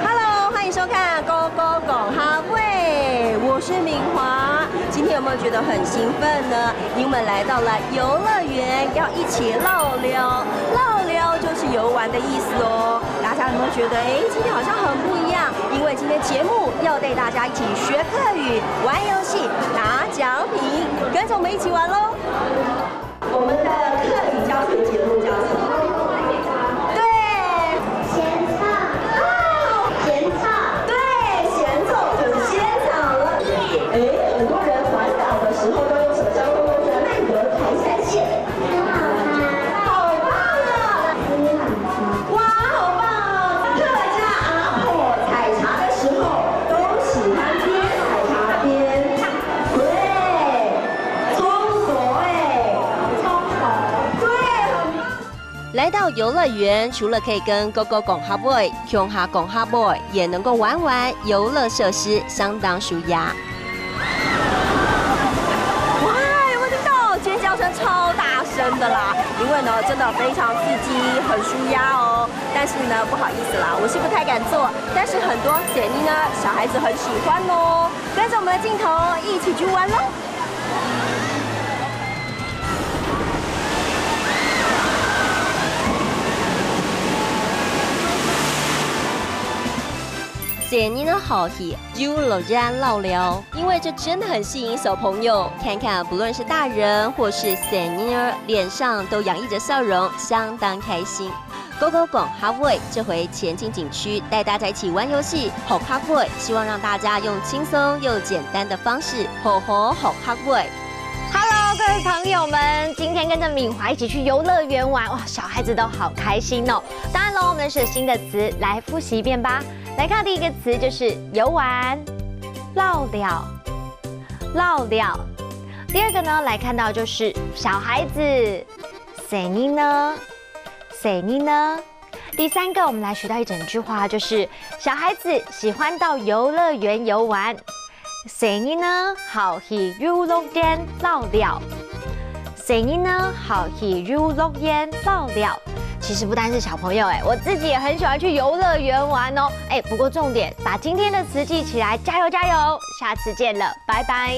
Hello， 欢迎收看《Go Go 拱哈会》，我是敏华。今天有没有觉得很兴奋呢？因为我们来到了游乐园，要一起漏溜。漏溜就是游玩的意思哦。大家有没有觉得，今天好像很不一样？因为今天节目要带大家一起学客语、玩游戏、拿奖品，跟着我们一起玩喽。我们的客语教学节目叫什么？很多人环岛的时候都用什么交通工具？奈何台三线。好棒啊！哇，好棒哦！客家阿婆采茶的时候都喜欢边采茶边对冲果冲果对，很棒。来到游乐园，除了可以跟狗狗拱哈 boy、熊哈拱哈 boy， 也能够玩玩游乐设施，相当舒压。尖叫声超大声的啦，因为呢真的非常刺激，很舒压哦。但是呢不好意思啦，我是不太敢做，但是很多姐妮呢小孩子很喜欢哦，跟着我们的镜头一起去玩喽。姐妮呢好喜游乐园漏溜，因为这真的很吸引小朋友。看看不论是大人或是姐妮儿，脸上都洋溢着笑容，相当开心。狗狗拱哈会这回前进景区，带大家一起玩游戏，吼哈会，希望让大家用轻松又简单的方式吼哈会。Hello， 各位朋友们，今天跟着敏华一起去游乐园玩，哇，小孩子都好开心哦。当然喽，我们是新的词，来复习一遍吧。来看第一个词就是游玩，漏了，漏了。第二个呢，来看到就是小孩子，谁呢？谁呢？第三个，我们来学到一整句话，就是小孩子喜欢到游乐园游玩。谁呢？好去游乐园漏了。谁呢？好去游乐园漏了。其实不单是小朋友，我自己也很喜欢去游乐园玩哦。不过重点，把今天的词记起来，加油加油！下次见了，拜拜。